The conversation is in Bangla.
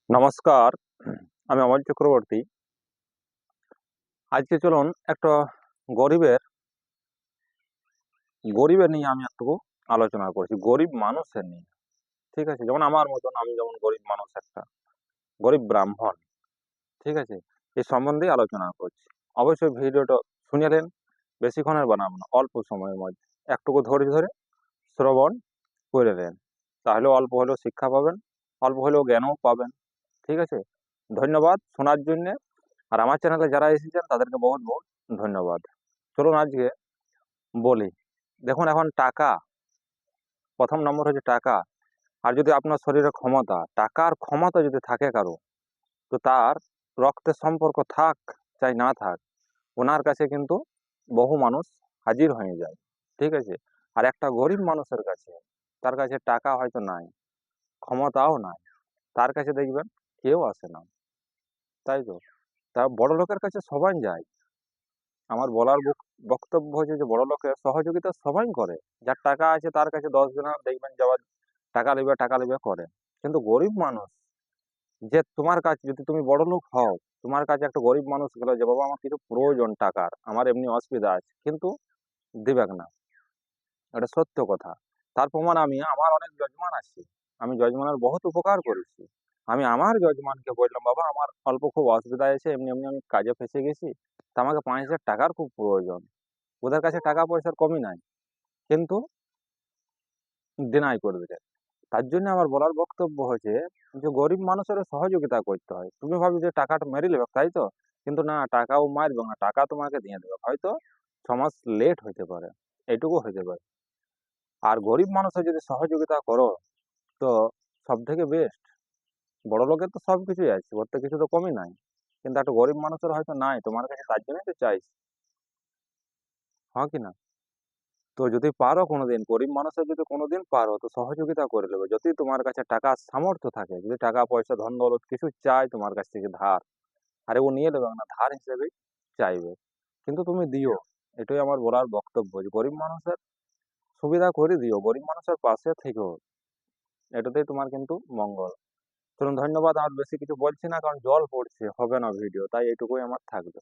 নমস্কার, আমি অমল চক্রবর্তী। আজকে চলুন একটা গরিবের গরিবের নিয়ে আমি একটু আলোচনা করছি, গরিব মানুষের নিয়ে। ঠিক আছে, যেমন আমার মতন, আমি যেমন গরিব মানুষ, একটা গরিব ব্রাহ্মণ। ঠিক আছে, এই সম্বন্ধে আলোচনা করছি। অবশ্যই ভিডিওটা শুনেলেন, বেশিক্ষণের বানাবো না, অল্প সময়ের মধ্যে একটুকু ধৈর্য ধরে শ্রবণ করে নেন, তাহলে অল্প হলেও শিক্ষা পাবেন, অল্প হলেও জ্ঞানও পাবেন। ঠিক আছে, ধন্যবাদ শোনার জন্যে। আর আমার চ্যানেলে যারা এসেছেন তাদেরকে বহুত বহুত ধন্যবাদ। চলুন আজকে বলি। দেখুন, এখন টাকা, প্রথম নম্বর হচ্ছে টাকা। আর যদি আপনার শরীরে ক্ষমতা, টাকার ক্ষমতা যদি থাকে কারো, তো তার রক্তের সম্পর্ক থাক চাই না থাক, ওনার কাছে কিন্তু বহু মানুষ হাজির হয়ে যায়। ঠিক আছে, আর একটা গরিব মানুষের কাছে, তার কাছে টাকা হয়তো নাই, ক্ষমতাও নাই, তার কাছে দেখবেন কেউ আসে না। তাই তো, তা বড় লোকের কাছে সবাই যায়। আমার বলার বক্তব্য হচ্ছে যে বড় লোকের সহযোগিতা সবাই করে। যার টাকা আছে তার কাছে 10 জনা দেখবেন যাওয়ার, টাকা নেবে টাকা নেবে করে। কিন্তু গরিব মানুষ, যে তোমার কাছে, যদি তুমি বড় লোক হও, তোমার কাছে একটা গরিব মানুষ গেল যে বাবা আমার কিছু প্রয়োজন টাকার, আমার এমনি অসুবিধা আছে, কিন্তু দিবেক না। এটা সত্য কথা। তার প্রমাণ আমি, আমার অনেক যজমান আছে, আমি যজমানের বহুত উপকার করেছি। আমি আমার যজমানকে বললাম, বাবা আমার অল্প খুব অসুবিধা আছে, এমনি এমনি আমি কাজে ফেঁসে গেছি, তা আমাকে 5,000 টাকার খুব প্রয়োজন। ওদের কাছে টাকা পয়সার কমই নাই, কিন্তু ডিনাই করে দিলে। তার জন্য আমার বলার বক্তব্য হচ্ছে যে গরিব মানুষের সহযোগিতা করতে হয়। তুমি ভাবি যে টাকাটা মেরে নেবে, তাই তো, কিন্তু না, টাকাও মারবে না, টাকা তোমাকে দিয়ে দেবে, হয়তো 6 মাস লেট হইতে পারে, এইটুকু হইতে পারে। আর গরিব মানুষের যদি সহযোগিতা করো, তো সব থেকে বেস্ট। বড় লোকের তো সবকিছুই আছে, ওর তো কিছু তো কমই নাই, কিন্তু একটা গরিব মানুষের হয়তো নাই তোমার কাছে, তার জন্যই তো চাইছি। হ্যাঁ কি না? তো যদি পারো কোনোদিন, গরিব মানুষের যদি কোনোদিন পারো, তো সহযোগিতা করে নেবে। যদি তোমার কাছে টাকার সামর্থ্য থাকে, যদি টাকা পয়সা ধন দৌলত কিছু চাই তোমার কাছ থেকে ধার, আরে ও নিয়ে নেবে না, ধার হিসেবেই চাইবে, কিন্তু তুমি দিও। এটাই আমার বলার বক্তব্য, যে গরিব মানুষের সুবিধা করে দিও, গরিব মানুষের পাশে থেকো, এটাতেই তোমার কিন্তু মঙ্গল। চলুন, ধন্যবাদ। আর বেশি কিছু বলছি না, কারণ জল পড়ছে, হবে না ভিডিও, তাই এইটুকুই আমার থাকবে।